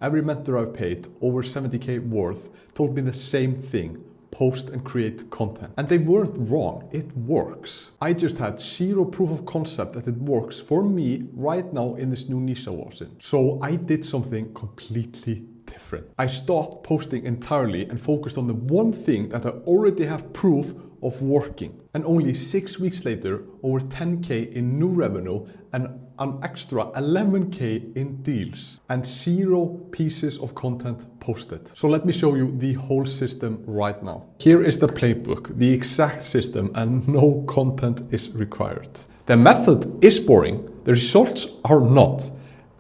Every mentor I've paid over 70k worth told me the same thing: post and create content. And they weren't wrong, it works. I just had zero proof of concept that it works for me right now in this new niche I was in. So I did something completely different. I stopped posting entirely and focused on the one thing that I already have proof of working. And only 6 weeks later, over 10k in new revenue and an extra 11k in deals and 0 pieces of content posted. So let me show you the whole system right now. Here is the playbook, the exact system, and no content is required. The method is boring, the results are not.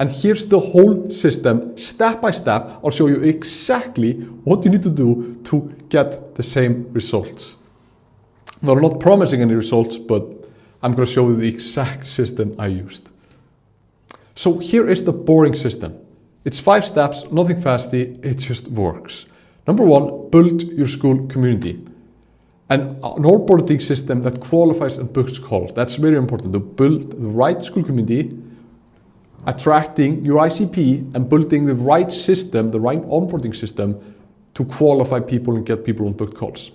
And here's the whole system, step by step. I'll show you exactly what you need to do to get the same results. Now, I'm not promising any results, but I'm going to show you the exact system I used. So here is the boring system. It's 5 steps, nothing fancy, it just works. Number 1, build your Skool community. And an onboarding system that qualifies and books calls. That's very important, to build the right Skool community, attracting your ICP and building the right system, the right onboarding system to qualify people and get people on booked calls.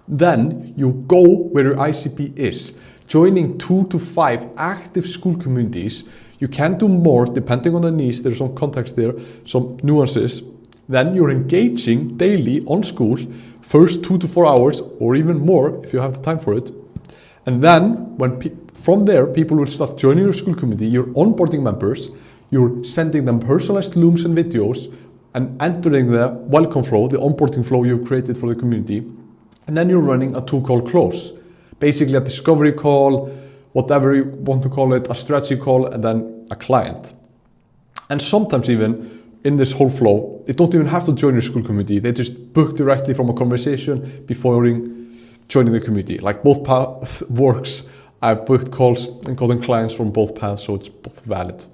Then you go where your ICP is, joining 2 to 5 active Skool communities. You can do more depending on the needs. There's some context there, some nuances. Then you're engaging daily on Skool, first 2 to 4 hours or even more if you have the time for it. And then from there, people will start joining your Skool community, you're onboarding members, you're sending them personalized Looms and videos and entering the welcome flow, the onboarding flow you've created for the community. And then you're running a 2-call close. Basically a discovery call, whatever you want to call it, a strategy call, and then a client. And sometimes even in this whole flow, they don't even have to join your Skool community. They just book directly from a conversation before joining the community. Like both paths works. I've booked calls and gotten clients from both paths, so it's both valid.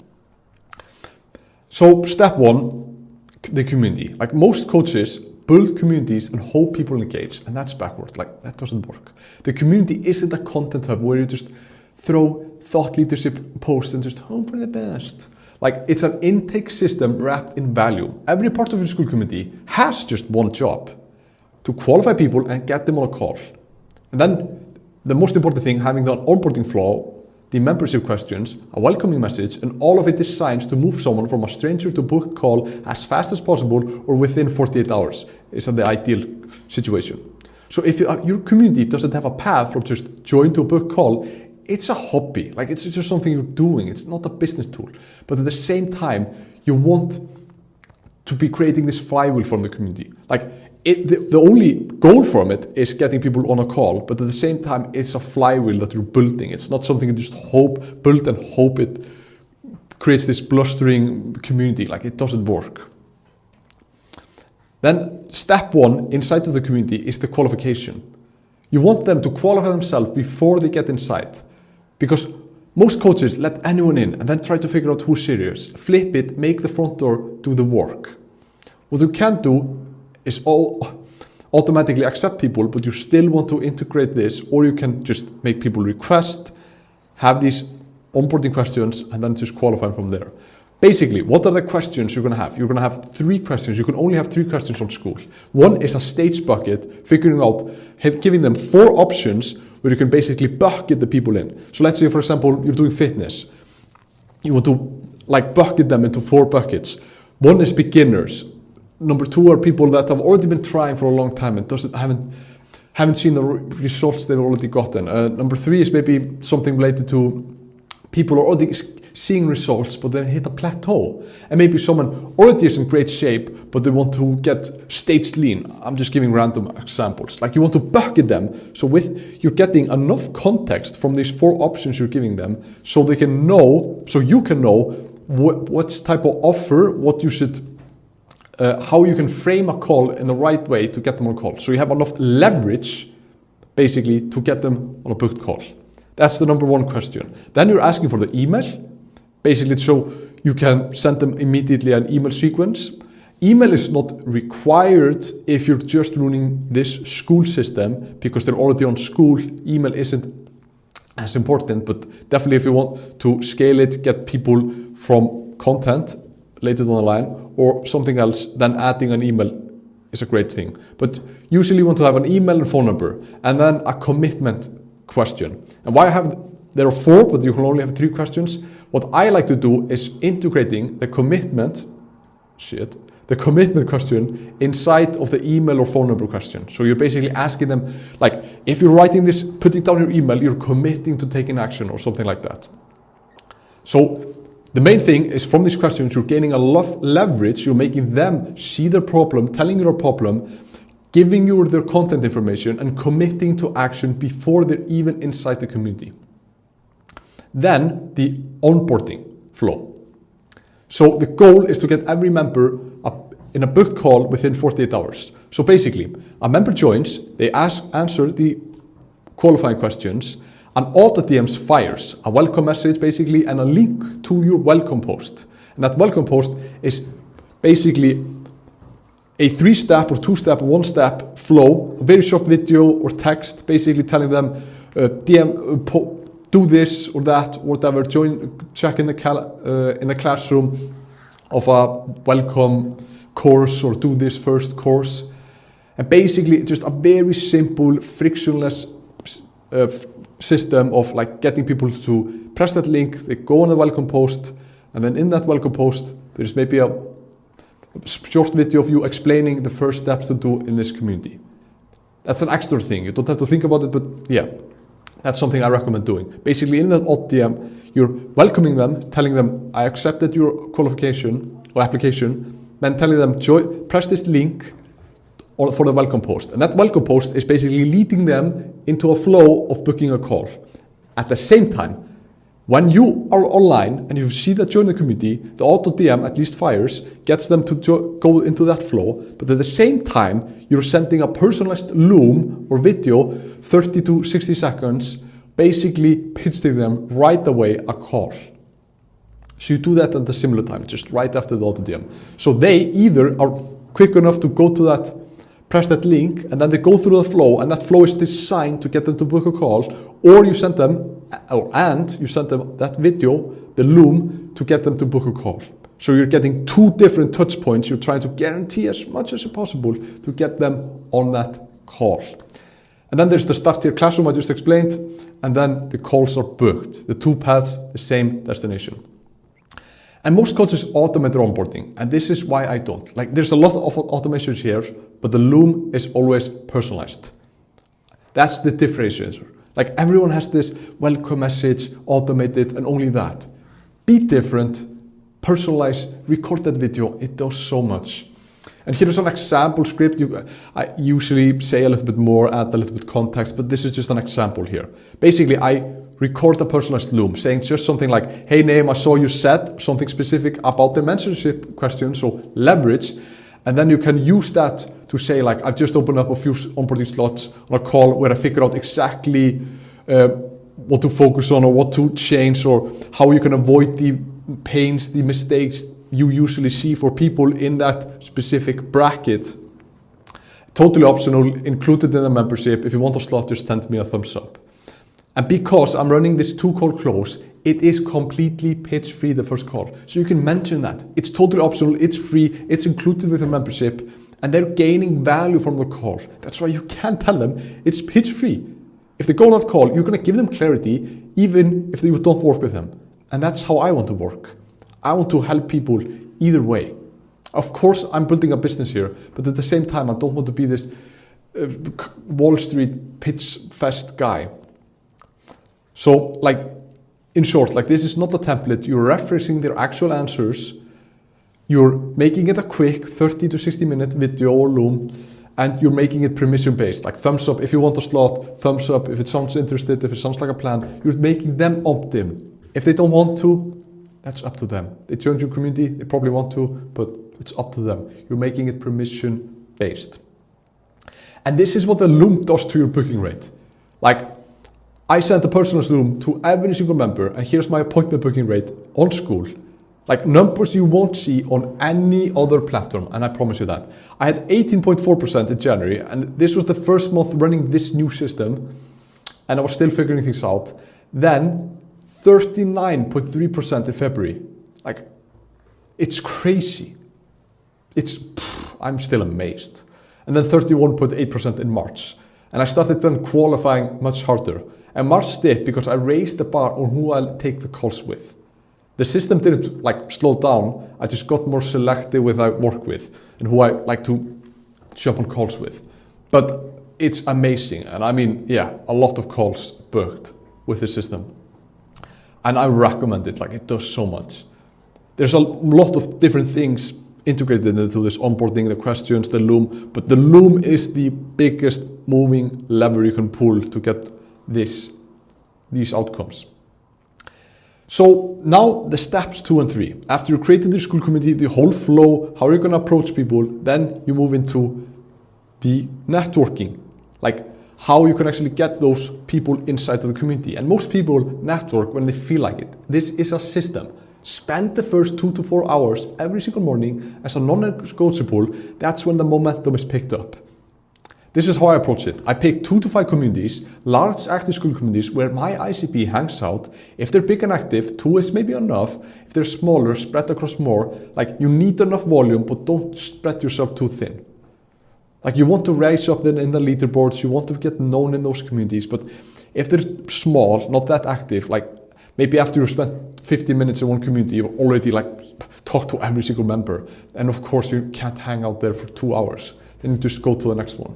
So step 1, the community. Like most coaches, build communities and hope people engage, and that's backward. Like that doesn't work. The community isn't a content hub where you just throw thought leadership posts and just hope for the best. Like it's an intake system wrapped in value. Every part of your Skool community has just one job: to qualify people and get them on a call. And then the most important thing, having the onboarding flow, the membership questions, a welcoming message, and all of it designed to move someone from a stranger to booked call as fast as possible or within 48 hours is the ideal situation. So if your community doesn't have a path from just join to a booked call, it's a hobby. Like it's just something you're doing. It's not a business tool. But at the same time, you want to be creating this flywheel from the community. Like the only goal from it is getting people on a call, but at the same time, it's a flywheel that you're building. It's not something you just build and hope it creates this blustering community. Like it doesn't work. Then step 1 inside of the community is the qualification. You want them to qualify themselves before they get inside, because most coaches let anyone in and then try to figure out who's serious. Flip it, make the front door do the work. What you can't do is automatically accept people, but you still want to integrate this, or you can just make people request, have these onboarding questions, and then just qualify from there. Basically, what are the questions you're going to have? You're going to have 3 questions. You can only have 3 questions on Skool. 1 is a stage bucket, figuring out, giving them 4 options where you can basically bucket the people in. So let's say, for example, you're doing fitness. You want to bucket them into 4 buckets. 1 is beginners. Number 2 are people that have already been trying for a long time and haven't seen the results they've already gotten. Number 3 is maybe something related to people who are already seeing results, but then hit a plateau. And maybe someone already is in great shape, but they want to get staged lean. I'm just giving random examples. Like you want to bucket them, so you're getting enough context from these 4 options you're giving them, so you can know what type of offer, what you should. How you can frame a call in the right way to get them on a call. So you have enough leverage, basically, to get them on a booked call. That's the number 1 question. Then you're asking for the email, basically, so you can send them immediately an email sequence. Email is not required if you're just running this Skool system, because they're already on Skool. Email isn't as important, but definitely if you want to scale it, get people from content later down the line, or something else, then adding an email is a great thing. But usually you want to have an email and phone number, and then a commitment question. And there are 4, but you can only have 3 questions. What I like to do is integrating the commitment question inside of the email or phone number question. So you're basically asking them, like, if you're writing this, putting down your email, you're committing to taking action or something like that. So the main thing is from these questions, you're gaining a lot of leverage. You're making them see their problem, telling you their problem, giving you their content information, and committing to action before they're even inside the community. Then the onboarding flow. So the goal is to get every member in a booked call within 48 hours. So basically, a member joins, they answer the qualifying questions, and auto DMs fires a welcome message basically and a link to your welcome post. And that welcome post is basically a 3-step or 2-step, 1-step flow, a very short video or text, basically telling them do this or that, whatever. Check in the classroom of a welcome course, or do this first course. And basically, just a very simple, frictionless system of like getting people to press that link. They go on the welcome post, and then in that welcome post, there's maybe a short video of you explaining the first steps to do in this community. That's an extra thing. You don't have to think about it, but yeah. That's something I recommend doing. Basically, in that auto DM, you're welcoming them, telling them, I accepted your qualification or application, then telling them, press this link for the welcome post. And that welcome post is basically leading them into a flow of booking a call. At the same time, when you are online and you see that join the community, the auto DM at least fires, gets them to go into that flow. But at the same time, you're sending a personalized Loom or video, 30 to 60 seconds, basically pitching them right away a call. So you do that at a similar time, just right after the auto DM. So they either are quick enough to go to that, press that link, and then they go through the flow, and that flow is designed to get them to book a call, or you send them that video, the Loom, to get them to book a call. So you're getting 2 different touch points. You're trying to guarantee as much as possible to get them on that call. And then there's the start your classroom I just explained, and then the calls are booked. The 2 paths, the same destination. And most coaches automate their onboarding, and this is why I don't. Like, there's a lot of automations here, but the Loom is always personalized. That's the differentiator. Like, everyone has this welcome message, automated, and only that. Be different, personalize, record that video. It does so much. And here's an example script. I usually say a little bit more, add a little bit context, but this is just an example here. Basically, I record a personalized Loom saying just something like, hey, Name, I saw you said something specific about the mentorship question, so leverage. And then you can use that to say, like, I've just opened up a few onboarding slots on a call where I figure out exactly what to focus on or what to change or how you can avoid the pains, the mistakes you usually see for people in that specific bracket. Totally optional, included in the membership. If you want a slot, just send me a thumbs up. And because I'm running this 2-call close, it is completely pitch free, the first call. So you can mention that. It's totally optional, it's free, it's included with the membership, and they're gaining value from the call. That's why you can't tell them it's pitch free. If they go on that call, you're gonna give them clarity, even if you don't work with them. And that's how I want to work. I want to help people either way. Of course, I'm building a business here, but at the same time, I don't want to be this Wall Street pitch fest guy. So, like, in short, like, this is not a template. You're referencing their actual answers. You're making it a quick 30 to 60 minute video or Loom, and you're making it permission based, like thumbs up if you want a slot, thumbs up if it sounds interested, if it sounds like a plan. You're making them opt in. If they don't want to, that's up to them. They joined your community, they probably want to, but it's up to them. You're making it permission based. And this is what the Loom does to your booking rate. Like, I sent a personal Loom to every single member, and here's my appointment booking rate on Skool. Like, numbers you won't see on any other platform, and I promise you that. I had 18.4% in January, and this was the first month running this new system, and I was still figuring things out. Then 39.3% in February. Like, It's crazy. I'm still amazed. And then 31.8% in March. And I started then qualifying much harder. And March did because I raised the bar on who I'll take the calls with. The system didn't like slow down. I just got more selective with who I work with and who I like to jump on calls with. But it's amazing. And I mean, yeah, a lot of calls booked with the system. And I recommend it, like it does so much. There's a lot of different things integrated into this onboarding, the questions, the Loom, but the Loom is the biggest moving lever you can pull to get these outcomes. So now the steps 2 and 3. After you created the Skool community, the whole flow, how are you going to approach people, then you move into the networking, like how you can actually get those people inside of the community. And most people network when they feel like it. This is a system. Spend the first 2 to 4 hours every single morning as a non-negotiable. That's when the momentum is picked up. This is how I approach it. I pick 2 to 5 communities, large active Skool communities where my ICP hangs out. If they're big and active, 2 is maybe enough. If they're smaller, spread across more. Like you need enough volume, but don't spread yourself too thin. Like you want to rise up in the leaderboards, you want to get known in those communities, but if they're small, not that active, like maybe after you spent 15 minutes in one community, you've already like talked to every single member. And of course you can't hang out there for 2 hours. Then you just go to the next one.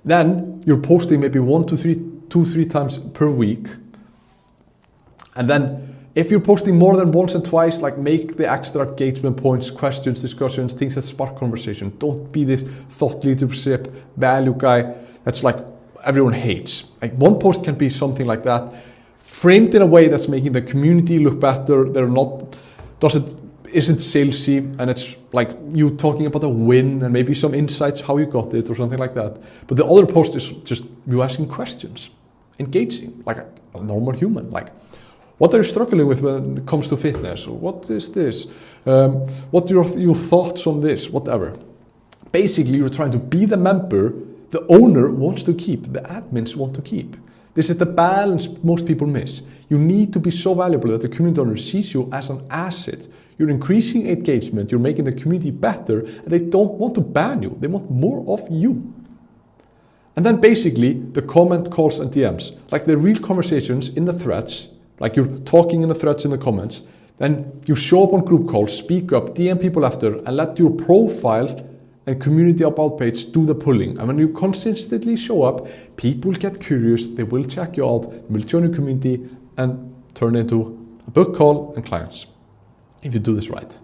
Then you're posting maybe 2 to 3 times per week. And then if you're posting more than once and twice, like make the extra engagement points, questions, discussions, things that spark conversation. Don't be this thought leadership value guy that's like everyone hates. Like one post can be something like that, framed in a way that's making the community look better. Isn't salesy, and it's like you talking about a win and maybe some insights how you got it or something like that. But the other post is just you asking questions, engaging like a normal human. Like, what are you struggling with when it comes to fitness? What is this? What are your thoughts on this? Whatever. Basically, you're trying to be the member the owner wants to keep, the admins want to keep. This is the balance most people miss. You need to be so valuable that the community owner sees you as an asset. You're increasing engagement, you're making the community better, and they don't want to ban you, they want more of you. And then basically, the comment, calls, and DMs, like the real conversations in the threads, like you're talking in the threads in the comments, then you show up on group calls, speak up, DM people after, and let your profile and community about page do the pulling. And when you consistently show up, people get curious, they will check you out, they will join your community, and turn into a book call and clients, if you do this right.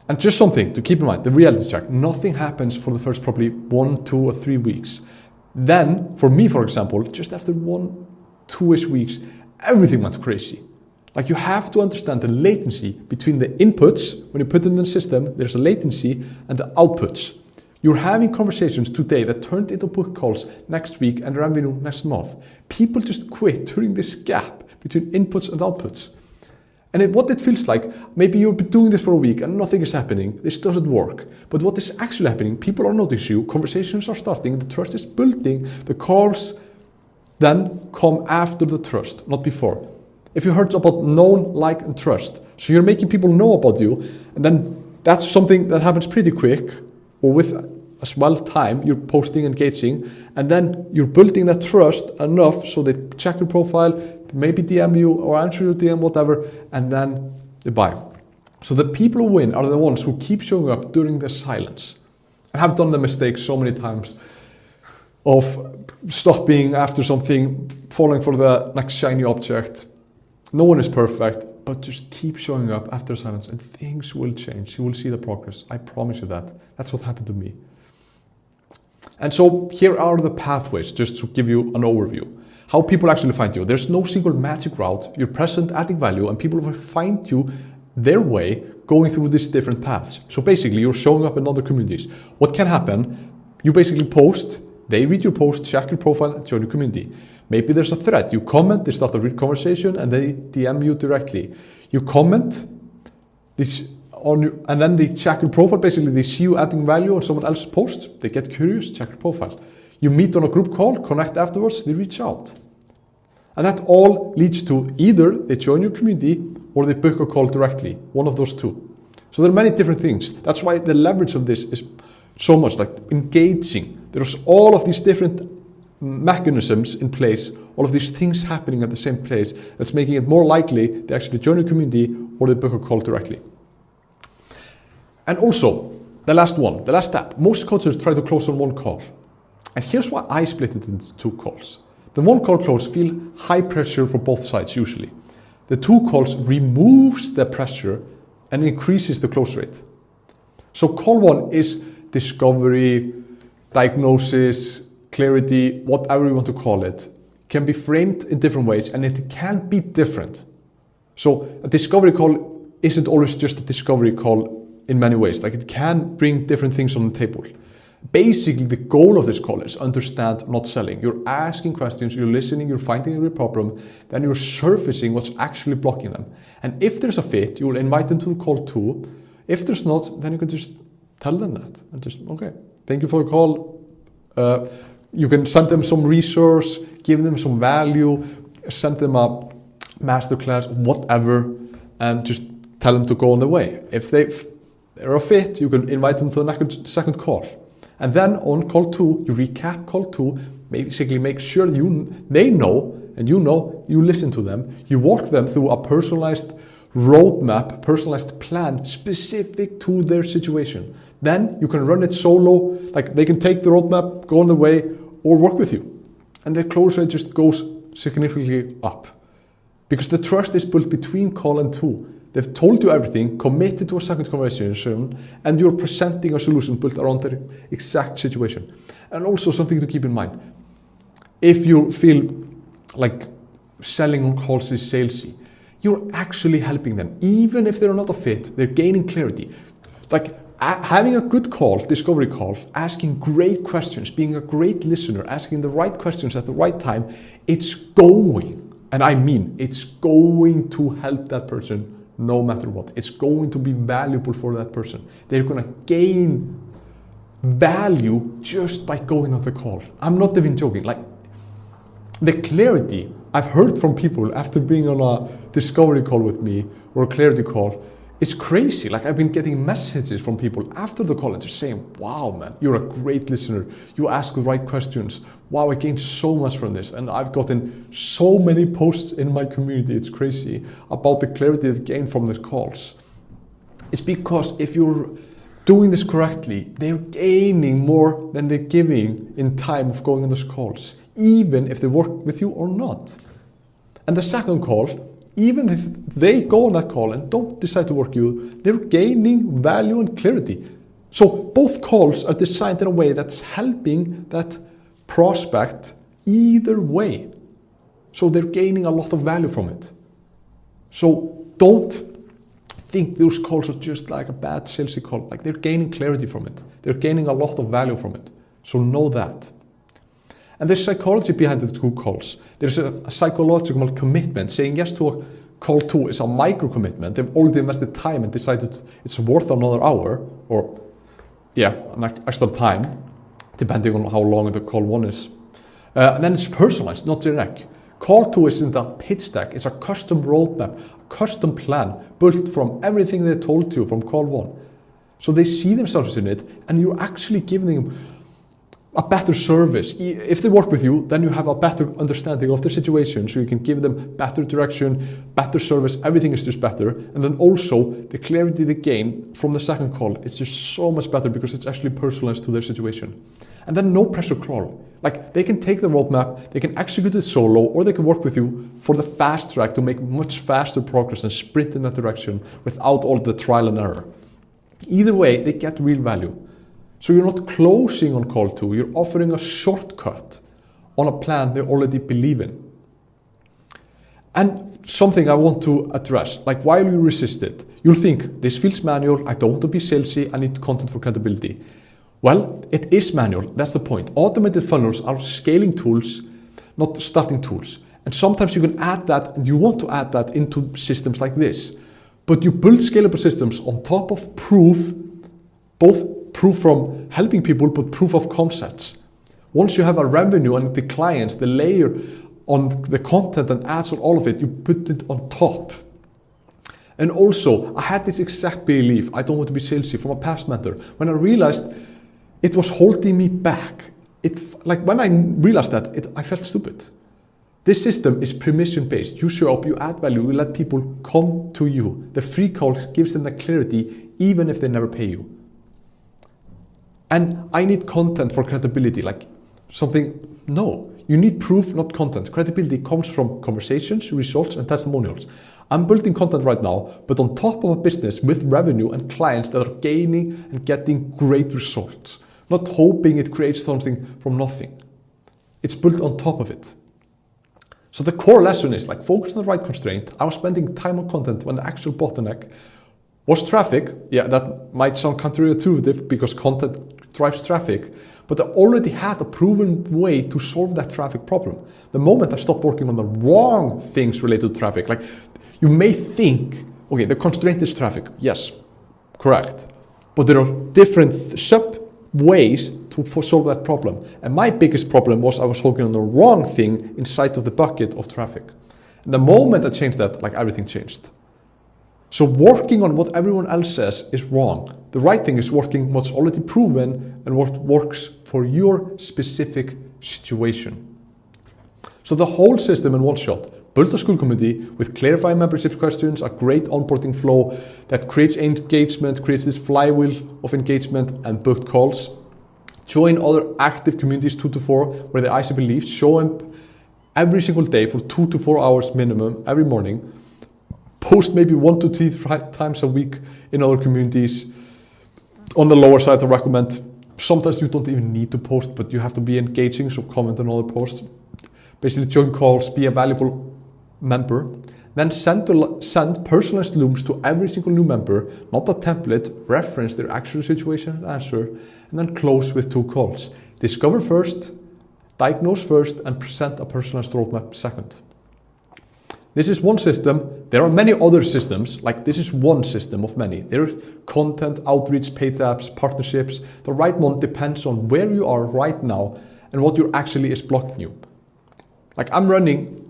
And just something to keep in mind, the reality check, nothing happens for the first probably 1, 2, or 3 weeks. Then, for me, for example, just after 1, 2-ish weeks, everything went crazy. Like you have to understand the latency between the inputs, when you put it in the system, there's a latency, and the outputs. You're having conversations today that turned into book calls next week and revenue next month. People just quit during this gap between inputs and outputs. And what it feels like, maybe you've been doing this for a week and nothing is happening, this doesn't work. But what is actually happening, people are noticing you, conversations are starting, the trust is building, the calls then come after the trust, not before. If you heard about known, like, and trust, so you're making people know about you, and then that's something that happens pretty quick, or with as well time, you're posting, engaging, and then you're building that trust enough so they check your profile, maybe DM you or answer your DM, whatever, and then they buy. So the people who win are the ones who keep showing up during the silence. I have done the mistake so many times of stopping after something, falling for the next shiny object. No one is perfect, but just keep showing up after silence and things will change. You will see the progress. I promise you that. That's what happened to me. And so here are the pathways, just to give you an overview. How people actually find you. There's no single magic route. You're present, adding value, and people will find you their way going through these different paths. So basically, you're showing up in other communities. What can happen? You basically post, they read your post, check your profile, and join your community. Maybe there's a thread. You comment, they start a real conversation, and they DM you directly. You comment this on your, and then they check your profile. Basically, they see you adding value on someone else's post. They get curious, check your profile. You meet on a group call, connect afterwards, they reach out. And that all leads to either they join your community or they book a call directly, one of those two. So there are many different things. That's why the leverage of this is so much like engaging. There's all of these different mechanisms in place, all of these things happening at the same place that's making it more likely they actually join a community or they book a call directly. And also, the last step. Most coaches try to close on one call. And here's why I split it into 2 calls. The 1 call close feel high pressure for both sides usually. The 2 calls removes the pressure and increases the close rate. So call 1 is discovery, diagnosis, clarity, whatever you want to call it, can be framed in different ways and it can be different. So a discovery call isn't always just a discovery call in many ways. Like it can bring different things on the table. Basically, the goal of this call is understand, not selling. You're asking questions, you're listening, you're finding the problem, then you're surfacing what's actually blocking them. And if there's a fit, you will invite them to the call 2. If there's not, then you can just tell them that and just, okay, thank you for the call. You can send them some resource, give them some value, send them a masterclass, whatever, and just tell them to go on the way. If they're a fit, you can invite them to the second call. And then on call 2, you recap call 2, basically make sure they know, and you know, you listen to them, you walk them through a personalized roadmap, personalized plan specific to their situation. Then you can run it solo, like they can take the roadmap, go on the way, or work with you. And the close rate just goes significantly up. Because the trust is built between call and 2. They've told you everything, committed to a second conversation, and you're presenting a solution built around their exact situation. And also something to keep in mind. If you feel like selling on calls is salesy, you're actually helping them. Even if they're not a fit, they're gaining clarity. Like having a good call, discovery call, asking great questions, being a great listener, asking the right questions at the right time, it's going, and I mean, it's going to help that person no matter what. It's going to be valuable for that person. They're going to gain value just by going on the call. I'm not even joking. Like the clarity I've heard from people after being on a discovery call with me or a clarity call, it's crazy. Like I've been getting messages from people after the call and just saying, wow, man, you're a great listener. You ask the right questions. Wow, I gained so much from this. And I've gotten so many posts in my community, it's crazy, about the clarity they've gained from the calls. It's because if you're doing this correctly, they're gaining more than they're giving in time of going on those calls, even if they work with you or not. And the second call, even if they go on that call and don't decide to work with you, they're gaining value and clarity. So both calls are designed in a way that's helping that prospect either way. So they're gaining a lot of value from it. So don't think those calls are just like a bad salesy call. Like they're gaining clarity from it. They're gaining a lot of value from it. So know that. And there's psychology behind the 2 calls. There's a psychological commitment. Saying yes to a call 2 is a micro commitment. They've already invested time and decided it's worth another hour or an extra time, depending on how long the call 1 is. And then it's personalized, not generic. Call 2 isn't a pitch deck. It's a custom roadmap, a custom plan built from everything they told you from call 1. So they see themselves in it and you're actually giving them a better service. If they work with you, then you have a better understanding of the situation, so you can give them better direction, better service, everything is just better. And then also the clarity they gain from the second call, it's just so much better because it's actually personalized to their situation. And then no pressure crawl. Like they can take the roadmap, they can execute it solo, or they can work with you for the fast track to make much faster progress and sprint in that direction without all the trial and error. Either way, they get real value. So you're not closing on call 2, you're offering a shortcut on a plan they already believe in. And something I want to address, like while you resist it, you'll think, this feels manual, I don't want to be salesy, I need content for credibility. Well, it is manual, that's the point. Automated funnels are scaling tools, not starting tools. And sometimes you can add that, and you want to add that into systems like this. But you build scalable systems on top of proof, both proof from helping people, but proof of concepts. Once you have a revenue and the clients, the layer on the content and ads on all of it, you put it on top. And also, I had this exact belief, I don't want to be salesy, from a past mentor, when I realized it was holding me back. When I realized that, I felt stupid. This system is permission-based. You show up, you add value, you let people come to you. The free calls gives them the clarity, even if they never pay you. And I need content for credibility, no. You need proof, not content. Credibility comes from conversations, results, and testimonials. I'm building content right now, but on top of a business with revenue and clients that are gaining and getting great results. Not hoping it creates something from nothing. It's built on top of it. So the core lesson is focus on the right constraint. I was spending time on content when the actual bottleneck was traffic. Yeah, that might sound counterintuitive because content drives traffic, but I already had a proven way to solve that traffic problem. The moment I stopped working on the wrong things related to traffic, you may think, okay, the constraint is traffic. Yes, correct. But there are different sub-ways to solve that problem. And my biggest problem was I was working on the wrong thing inside of the bucket of traffic. And the moment I changed that, everything changed. So working on what everyone else says is wrong. The right thing is working what's already proven and what works for your specific situation. So the whole system in one shot. Build a Skool community with clarifying membership questions, a great onboarding flow that creates engagement, creates this flywheel of engagement and booked calls. Join other active communities 2 to 4 where the IC believes. Show up every single day for 2 to 4 hours minimum every morning. Post maybe 1 to 3 times a week in other communities. On the lower side, I recommend sometimes you don't even need to post, but you have to be engaging, so comment on other posts. Basically join calls, be a valuable member. Then send personalized Looms to every single new member, not a template, reference their actual situation and answer, and then close with 2 calls. Discover first, diagnose first, and present a personalized roadmap second. This is one system. There are many other systems, this is one system of many. There's content, outreach, paid apps, partnerships. The right one depends on where you are right now and what actually is blocking you. I'm running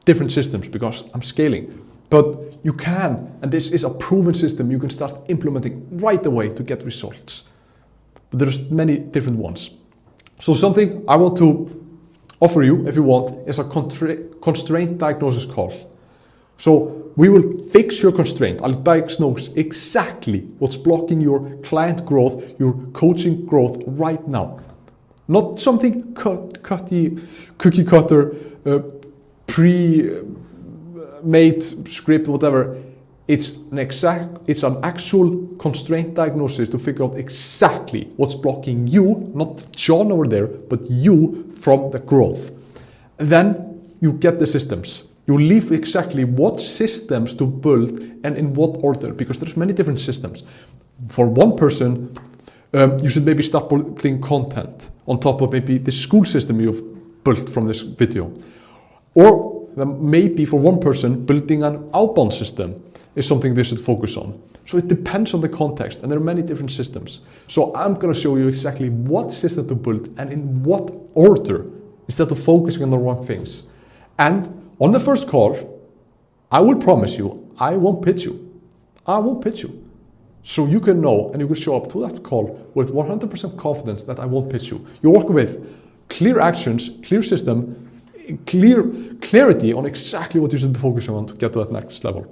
different systems because I'm scaling, but you can, and this is a proven system, you can start implementing right away to get results. But there's many different ones. So something I want to offer you, if you want, is a constraint diagnosis call. So we will fix your constraint. I'll diagnose exactly what's blocking your client growth, your coaching growth right now. Not something cookie cutter, pre-made script, whatever. It's an actual constraint diagnosis to figure out exactly what's blocking you, not John over there, but you from the growth. And then you get the systems. You leave exactly what systems to build and in what order, because there's many different systems. For one person, you should maybe start building content on top of maybe the Skool system you've built from this video. Or maybe for one person, building an outbound system is something they should focus on. So it depends on the context, and there are many different systems. So I'm going to show you exactly what system to build and in what order, instead of focusing on the wrong things. And on the first call, I will promise you, I won't pitch you. I won't pitch you. So you can know and you can show up to that call with 100% confidence that I won't pitch you. You work with clear actions, clear system, clarity on exactly what you should be focusing on to get to that next level.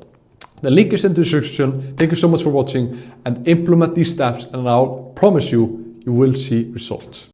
The link is in the description. Thank you so much for watching, and implement these steps, and I'll promise you, you will see results.